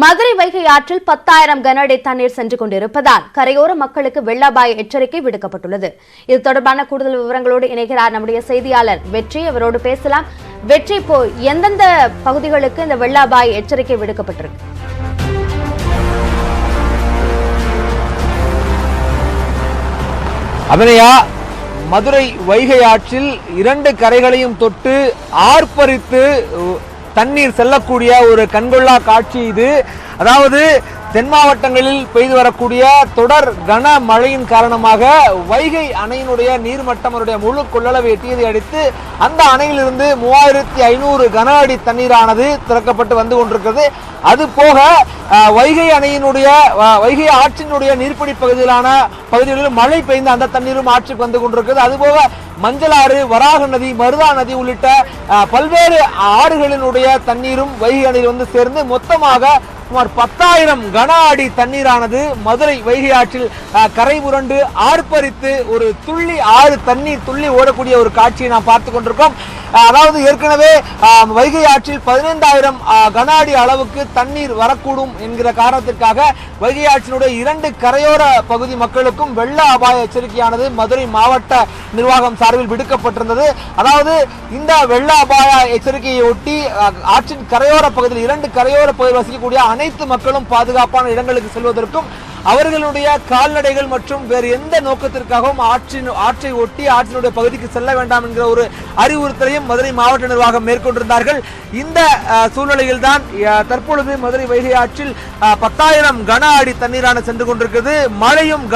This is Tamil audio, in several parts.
மதுரை வைகை ஆற்றில் 10,000 கன அடி தண்ணீர் சென்று கொண்டிருப்பதால் கரையோர மக்களுக்கு வெள்ள அபாய எச்சரிக்கை விடுக்கப்பட்டுள்ளது. இது தொடர்பான கூடுதல் விவரங்களோடு இணைகிறார் நம்முடைய செய்தியாளர் வெற்றி. அவரோடு பேசலாம். வெற்றி, இப்போ எந்தெந்த பகுதிகளுக்கு இந்த வெள்ள அபாய எச்சரிக்கை விடுக்கப்பட்டிருக்கு? அபிநயா, மதுரை வைகை ஆற்றில் இரண்டு கரைகளையும் தொட்டு ஆர்ப்பரித்து தண்ணீர் செல்லக்கூடிய ஒரு கண்கொள்ளா காட்சி இது. அதாவது தென் மாவட்டங்களில் பெய்து வரக்கூடிய தொடர் கன மழையின் காரணமாக வைகை அணையினுடைய நீர்மட்டம் அவருடைய முழு கொள்ளளவை எட்டியதை அடுத்து அந்த அணையிலிருந்து 3500 கன அடி தண்ணீரானது திறக்கப்பட்டு வந்து கொண்டிருக்கிறது. அது போக வைகை அணையினுடைய வைகை ஆற்றினுடைய நீர்பிடி பகுதிகளில் மழை பெய்ந்த அந்த தண்ணீரும் ஆற்றுக்கு வந்து கொண்டிருக்கிறது. அதுபோக மஞ்சளாறு, வராக நதி, மருதா நதி உள்ளிட்ட பல்வேறு ஆறுகளினுடைய தண்ணீரும் வைகை அணையில் வந்து சேர்ந்து மொத்தமாக சுமார் 10,000 கன அடி தண்ணீரானது மதுரை வைகை ஆற்றில் கரை புரண்டு ஆர்ப்பரித்து ஒரு தண்ணீர் துள்ளி ஓடக்கூடிய ஒரு காட்சியை நாம் பார்த்து கொண்டிருக்கோம். அதாவது ஏற்கனவே வைகை ஆற்றில் 15,000 கன அடி அளவுக்கு தண்ணீர் வரக்கூடும் என்கிற காரணத்திற்காக வைகை ஆற்றினுடைய இரண்டு கரையோர பகுதி மக்களுக்கும் வெள்ள அபாய எச்சரிக்கையானது மதுரை மாவட்ட நிர்வாகம் சார்பில் விடுக்கப்பட்டிருந்தது. அதாவது இந்த வெள்ள அபாய எச்சரிக்கையை ஒட்டி ஆற்றின் கரையோர பகுதியில் இரண்டு கரையோர பகுதியில் வசிக்கக்கூடிய அனைத்து மக்களும் பாதுகாப்பான இடங்களுக்கு செல்வதற்கும் அவர்களுடைய கால்நடைகள் மற்றும் வேறு எந்த நோக்கத்திற்காகவும் ஆற்றை ஒட்டி ஆற்றினுடைய பகுதிக்கு செல்ல வேண்டாம் என்கிற ஒரு அறிவுறுத்தலையும் மதுரை மாவட்ட நிர்வாகம் மேற்கொண்டிருந்தார்கள். இந்த சூழ்நிலையில் தான் தற்பொழுது மதுரை வைகை ஆற்றில் 10,000 கன அடி தண்ணீரான சென்று கொண்டிருக்கிறது.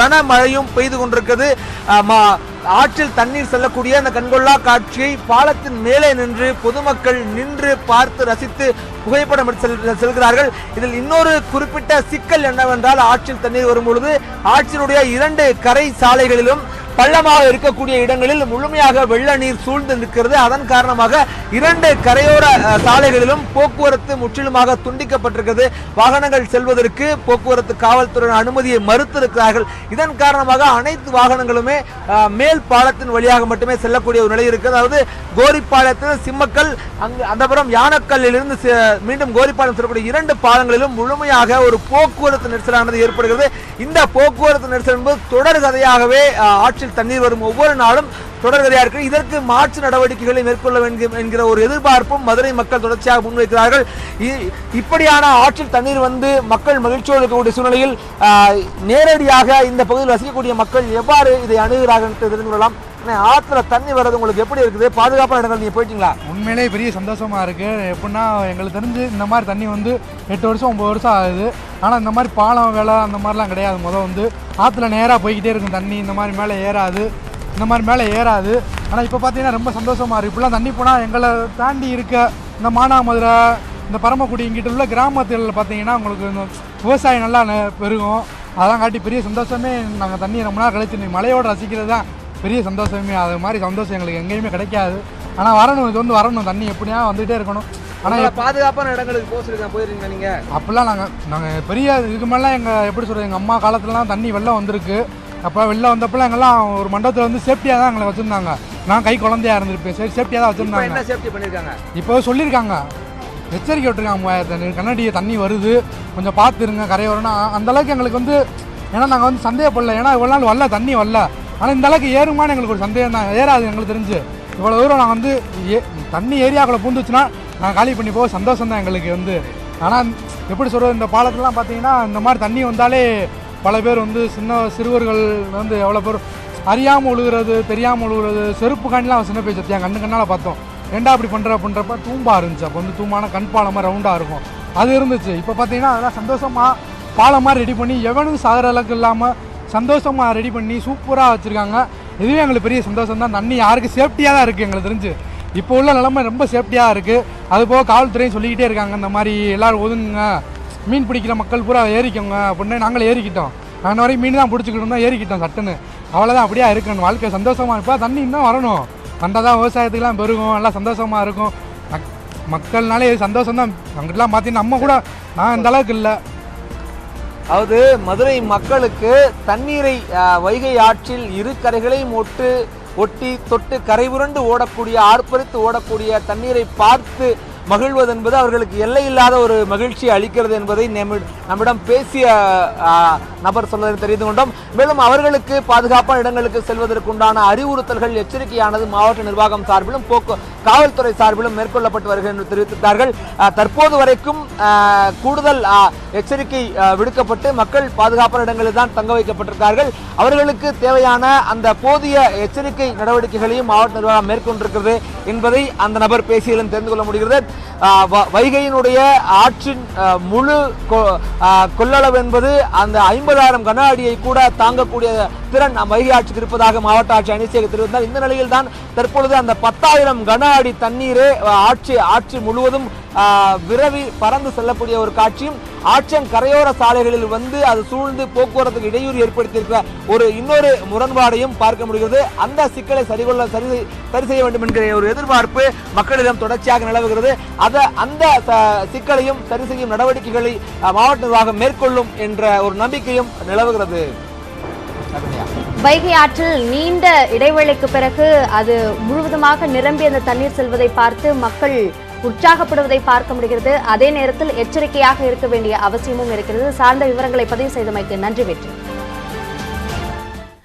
கனமழையும் பெய்து கொண்டிருக்கிறது. ஆற்றில் தண்ணீர் செல்லக்கூடிய அந்த கண்கொள்ளா காட்சியை பாலத்தின் மேலே நின்று பொதுமக்கள் நின்று பார்த்து ரசித்து புகைப்படம் செல்கிறார்கள். இதில் இன்னொரு குறிப்பிட்ட சிக்கல் என்னவென்றால், ஆற்றில் தண்ணீர் வரும் பொழுது ஆற்றினுடைய இரண்டு கரை சாலைகளிலும் பள்ளமாக இருக்கக்கூடிய இடங்களில் முழுமையாக வெள்ள நீர் சூழ்ந்து நிற்கிறது. அதன் காரணமாக இரண்டு கரையோர சாலைகளிலும் போக்குவரத்து முற்றிலுமாக துண்டிக்கப்பட்டிருக்கிறது. வாகனங்கள் செல்வதற்கு போக்குவரத்து காவல்துறை அனுமதியை மறுத்திருக்கிறார்கள். இதன் காரணமாக அனைத்து வாகனங்களுமே மேல் பாலத்தின் வழியாக மட்டுமே செல்லக்கூடிய ஒரு நிலை இருக்கிறது. அதாவது கோரிப்பாளையத்தில் சிம்மக்கல், அந்த புறம் யானக்கல்லில் இருந்து மீண்டும் கோரிப்பாளையம் செல்லக்கூடிய இரண்டு பாலங்களிலும் முழுமையாக ஒரு போக்குவரத்து நெரிசலானது ஏற்படுகிறது. இந்த போக்குவரத்து நெரிசல் என்பது தொடர் கதையாகவே ஆற்றில் தண்ணீர் வரும் ஒவ்வொரு நாளும் தொடர்கதையாக இருக்கு. இதற்கு மாற்று நடவடிக்கைகளை மேற்கொள்ள வேண்டும் என்கிற ஒரு எதிர்பார்ப்பும் மதுரை மக்கள் தொடர்ச்சியாக முன்வைக்கிறார்கள். இப்படியான ஆற்றில் தண்ணீர் வந்து மக்கள் மகிழ்ச்சியோடு இருக்கக்கூடிய சூழ்நிலையில் நேரடியாக இந்த பகுதியில் வசிக்கக்கூடிய மக்கள் எவ்வாறு இதை அணுகிறார்கள் தெரிந்து கொள்ளலாம். ஆற்றுல தண்ணி வர்றது உங்களுக்கு எப்படி இருக்குது? பாதுகாப்பான இடங்கள் நீங்க போயிட்டீங்களா? உண்மையிலே பெரிய சந்தோஷமா இருக்கு. எப்படின்னா, எங்களுக்கு தெரிஞ்சு இந்த மாதிரி தண்ணி வந்து 8 வருஷம் 9 வருஷம் ஆகுது. ஆனால் இந்த மாதிரி பாலம் வேலை அந்த மாதிரிலாம் கிடையாது. வந்து ஆற்றுல நேராக போய்கிட்டே இருக்கும் தண்ணி. இந்த மாதிரி மேலே ஏறாது. ஆனால் இப்போ பார்த்தீங்கன்னா ரொம்ப சந்தோஷமா இருக்குது. இப்படிலாம் தண்ணி போனால் எங்களை தாண்டி இருக்க இந்த மானாமதுரை, இந்த பரமக்குடி இங்கிட்ட உள்ள கிராமத்தில் பார்த்தீங்கன்னா உங்களுக்கு இந்த விவசாயம் நல்லா பெருகும். அதெல்லாம் காட்டி பெரிய சந்தோஷமே. நாங்கள் தண்ணியை ரொம்ப நேரம் கழிச்சு மழையோடு ரசிக்கிறது தான் பெரிய சந்தோஷமே. அது மாதிரி சந்தோஷம் எங்களுக்கு எங்கேயுமே கிடைக்காது. ஆனால் வரணும், இது வந்து வரணும். தண்ணி எப்படியா வந்துகிட்டே இருக்கணும். ஆனால் பாதுகாப்பான இடங்களுக்கு போயிருக்கீங்க நீங்கள்? அப்படிலாம் நாங்கள் பெரிய இதுக்கு மேலாம் எப்படி சொல்கிறது, எங்கள் அம்மா காலத்துலலாம் தண்ணி வெள்ளம் வந்திருக்கு. அப்போ வெளில வந்தப்பெல்லாம் எங்கெல்லாம் ஒரு மண்டபத்தில் வந்து சேஃப்டியாக தான் எங்களை வச்சுருந்தாங்க. நான் கை குழந்தையாக இருந்திருப்பேன். சரி, சேஃப்டியாக தான் வச்சுருந்தாங்க. என்ன சேஃப்டி பண்ணியிருக்காங்க? இப்போ சொல்லியிருக்காங்க, எச்சரிக்கை விட்டுருக்காங்க. கண்ணாடி தண்ணி வருது, கொஞ்சம் பார்த்துருங்க கரையோரம்னா. அந்தளவுக்கு எங்களுக்கு வந்து, ஏன்னா நாங்கள் வந்து சந்தேகப்படல. ஏன்னா இவ்வளோ நாள் வரல, தண்ணி வரல. ஆனால் இந்த அளவுக்கு ஏறுமான்னு எங்களுக்கு ஒரு சந்தேகம் தான். ஏறாது எங்களுக்கு தெரிஞ்சு. இவ்வளோ தூரம் நாங்கள் வந்து தண்ணி ஏரியாக்குள்ளே பூந்துச்சுன்னா நாங்கள் காலி பண்ணி போக சந்தோஷம் தான் எங்களுக்கு வந்து. ஆனால் எப்படி சொல்கிறது, இந்த பாலத்துலாம் பார்த்தீங்கன்னா இந்த மாதிரி தண்ணி வந்தாலே பல பேர் வந்து சிறுவர்கள் வந்து எவ்வளோ பேர் அறியாமல் விழுகிறது, தெரியாமல் விழுகிறது. செருப்பு காண்டிலாம் சின்ன போய் சத்தியா கண்ணால் பார்த்தோம். ரெண்டா அப்படி பண்ணுறப்ப தூம்பா இருந்துச்சு. அப்போ வந்து தூம்பான கண் பாலமாக ரவுண்டாக இருக்கும், அது இருந்துச்சு. இப்போ பார்த்தீங்கன்னா அதெல்லாம் சந்தோஷமாக பாலம் மாதிரி ரெடி பண்ணி எவனும் சாகிற அளவுக்கு இல்லாமல் சந்தோஷமாக ரெடி பண்ணி சூப்பராக வச்சுருக்காங்க. இதுவே எங்களுக்கு பெரிய சந்தோஷம் தான். தண்ணி யாருக்கு சேஃப்டியாக தான் இருக்குது எங்களுக்கு தெரிஞ்சு. இப்போ உள்ள நிலைமை ரொம்ப சேஃப்டியாக இருக்குது. அதுபோக காவல்துறையும் சொல்லிக்கிட்டே இருக்காங்க, இந்த மாதிரி எல்லோரும் ஒதுங்குங்க, மீன் பிடிக்கிற மக்கள் பூரா ஏறிக்கோங்க அப்படின்னு. நாங்களும் ஏறிக்கிட்டோம். நான் வரைக்கும் மீன் தான் பிடிச்சிக்கிட்டு தான் ஏறிக்கிட்டோம் சட்டுன்னு. அவ்வளோதான், அப்படியே இருக்கணும். வாழ்க்கை சந்தோஷமாக இருப்பா. தண்ணி இன்னும் வரணும், வந்தால் தான் விவசாயத்துக்கெலாம் பெருகும், நல்லா சந்தோஷமாக இருக்கும். மக்கள்னாலே சந்தோஷம் தான். அங்கிட்டலாம் பார்த்தீங்கன்னா நம்ம கூட நான் இந்த அளவுக்கு இல்லை. அதாவது மதுரை மக்களுக்கு தண்ணீரை வைகை ஆற்றில் இரு கரைகளையும் ஒட்டி தொட்டு கரை புரண்டு ஓடக்கூடிய, ஆர்ப்பரித்து ஓடக்கூடிய தண்ணீரை பார்த்து மகிழ்வது என்பது அவர்களுக்கு எல்லையில்லாத ஒரு மகிழ்ச்சி அளிக்கிறது என்பதை நம்மிடம் பேசிய நபர் சொல்வதை தெரிந்து கொண்டோம். மேலும் அவர்களுக்கு பாதுகாப்பான இடங்களுக்கு செல்வதற்குண்டான அறிவுறுத்தல்கள் எச்சரிக்கையானது மாவட்ட நிர்வாகம் சார்பிலும் காவல்துறை சார்பிலும் மேற்கொள்ளப்பட்டு வருகிறது என்று தெரிவித்தார்கள். தற்போது வரைக்கும் கூடுதல் எச்சரிக்கை விடுக்கப்பட்டு மக்கள் பாதுகாப்பான இடங்களில் தான் தங்க வைக்கப்பட்டிருக்கிறார்கள். அவர்களுக்கு தேவையான அந்த போதிய எச்சரிக்கை நடவடிக்கைகளையும் மாவட்ட நிர்வாகம் மேற்கொண்டிருக்கிறது என்பதை அந்த நபர் பேசியதிலும் தெரிந்து கொள்ள முடிகிறது. வைகையினுடைய ஆற்றின் முழு கொள்ளளவு என்பது அந்த 50,000 கன அடியை கூட தாங்கக்கூடிய திறன் வைகை ஆட்சிக்கு இருப்பதாக மாவட்ட ஆட்சி அனிசேகர் தெரிவித்தார். இந்த நிலையில் தான் தற்பொழுது அந்த 10,000 கன அடி தண்ணீரே ஆட்சி முழுவதும் விரவி பறந்து செல்லக்கூடிய ஒரு காட்சியும் ஆற்றன் கரையோர சாலைகளில் வந்து அது சூழ்ந்து போக்குவரத்துக்கு இடையூறு ஏற்படுத்தியிருக்கிற இன்னொரு முரண்பாடையும் பார்க்க முடிகிறது. அந்த சிக்கலை சரி செய்ய வேண்டும் என்கிற ஒரு எதிர்பார்ப்பு மக்களிடம் தொடர்ச்சியாக நிலவுகிறது. அந்த சிக்கலையும் சரி செய்யும் நடவடிக்கைகளை மாவட்ட நிர்வாகம் மேற்கொள்ளும் என்ற ஒரு நம்பிக்கையும் நிலவுகிறது. வைகை ஆற்றில் நீண்ட இடைவேளைக்கு பிறகு அது முழுவதுமாக நிரம்பி அந்த தண்ணீர் செல்வதை பார்த்து மக்கள் உற்சாகப்படுவதை பார்க்க முடிகிறது. அதே நேரத்தில் எச்சரிக்கையாக இருக்க வேண்டிய அவசியமும் இருக்கிறது. சார்ந்த விவரங்களை பதிவு செய்தமைக்கு நன்றி வெற்றி.